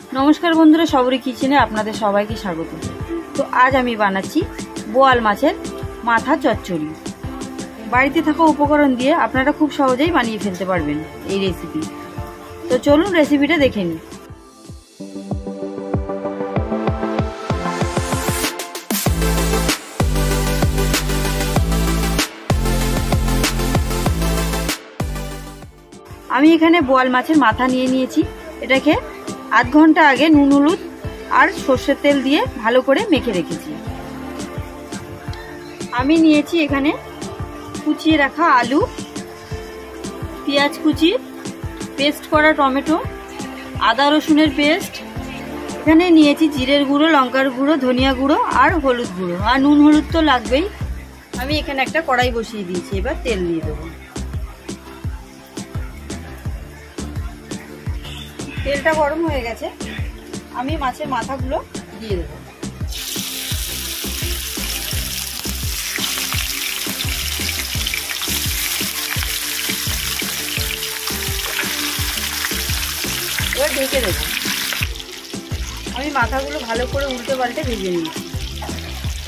नमस्कार बंधुरा सबरी किचेने आपनादेर सबाइके स्वागत। तो आज आमी बानाच्छि बोआल माछेर माथा चच्चड़ी। बाड़ीते थाका उपकरण दिए आपनारा खूब सहजेई बानिये फेलते पारबेन एई रेसिपि। तो चलुन रेसिपिटा देखे निই। आमी एखाने बोआल माछेर माथा निये निয়েছি। এটাকে आध घंटा आगे নুন হলুদ আর সরষের তেল দিয়ে ভালো করে মেখে রেখেছি। আমি নিয়েছি এখানে কুচিয়ে রাখা আলু, পেঁয়াজ কুচি, পেস্ট করা টমেটো, আদা রসুনের পেস্ট, এখানে নিয়েছি জিরের গুঁড়ো, লঙ্কার গুঁড়ো, ধনিয়া গুঁড়ো আর হলুদ গুঁড়ো, আর নুন হলুদ তো লাগবেই। আমি এখানে একটা কড়াই বসিয়ে দিয়েছি, এবার তেল দিয়ে দেবো। তেলটা গরম হয়ে গেছে, আমি মাছের মাথাগুলো দিয়ে দেবো। এবার ঢেকে দেবো। আমি মাথাগুলো ভালো করে উল্টে পাল্টে ভেজে নিয়েছি,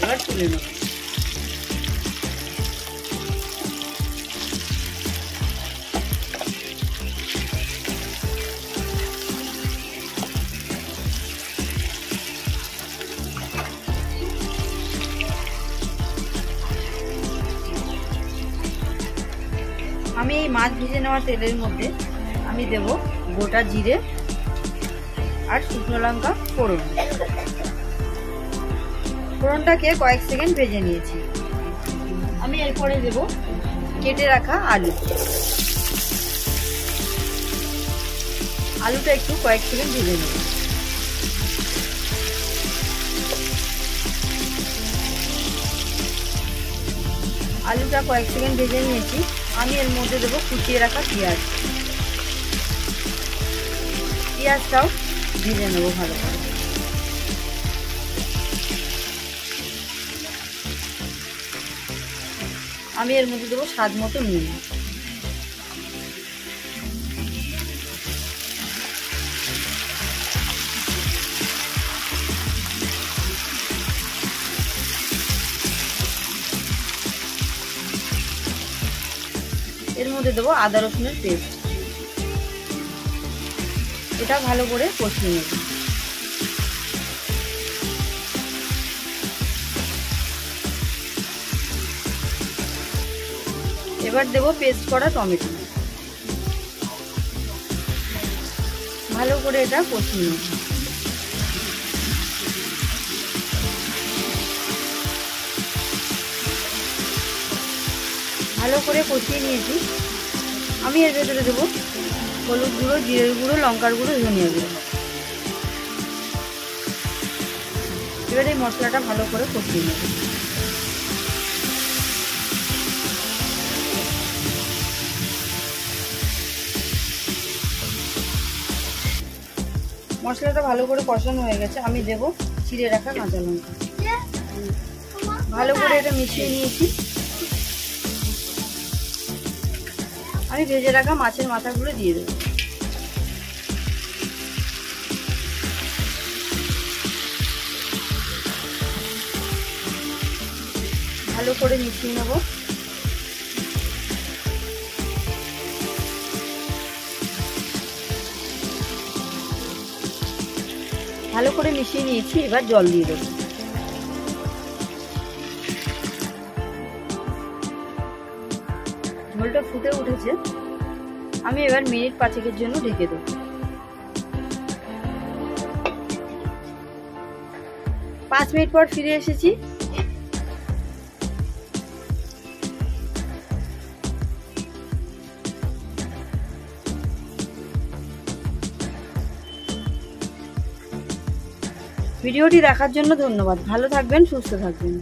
এবার তুলে নেব। আমি এই মাছ ভেজে নেওয়া তেলের মধ্যে আমি দেব গোটা জিরে আর শুকনো লঙ্কা ফোড়ন। ফোড়নটাকে কয়েক সেকেন্ড ভেজে নিয়েছি। আমি এরপরে দেব কেটে রাখা আলু। আলুটা একটু কয়েক সেকেন্ড ভেজে নেব। আলুটা কয়েক সেকেন্ড ভেজে নিয়েছি। আমি এর মধ্যে দেবো কুচিয়ে রাখা পেঁয়াজ। পেঁয়াজটাও ভেজে নেবো ভালো করে। আমি এর মধ্যে দেবো স্বাদ মতো নুন। এর মধ্যে দেবো আদা রসুনের পেস্ট। এটা ভালো করে কষিয়ে নেব। এবার দেবো পেস্ট করা টমেটো। ভালো করে এটা কষিয়ে নেব। ভালো করে কষিয়ে নিয়েছি। আমি এর ভেতরে দেবো হলুদ গুঁড়ো, জিরের গুঁড়ো, লঙ্কার গুঁড়ো, ধনিয়া গুঁড়ো। এবার এই মশলাটা ভালো করে কষিয়ে নেব। মশলাটা ভালো করে কষানো হয়ে গেছে। আমি দেবো চিড়ে রাখা কাঁচা লঙ্কা। ভালো করে এটা মিশিয়ে নিয়েছি। আমি ভেজে রাখা মাছের মাথাগুলো দিয়ে দেবো। ভালো করে মিশিয়ে নেব। ভালো করে মিশিয়ে নিয়েছি, এবার জল দিয়ে দেবো। ঝোলটা ফুটে উঠেছে, আমি এবার মিনিট 5 জন্য ঢেকে দেব। 5 মিনিট পর ফিরে এসেছি। ভিডিওটি দেখার জন্য ধন্যবাদ। ভালো থাকবেন, সুস্থ থাকবেন।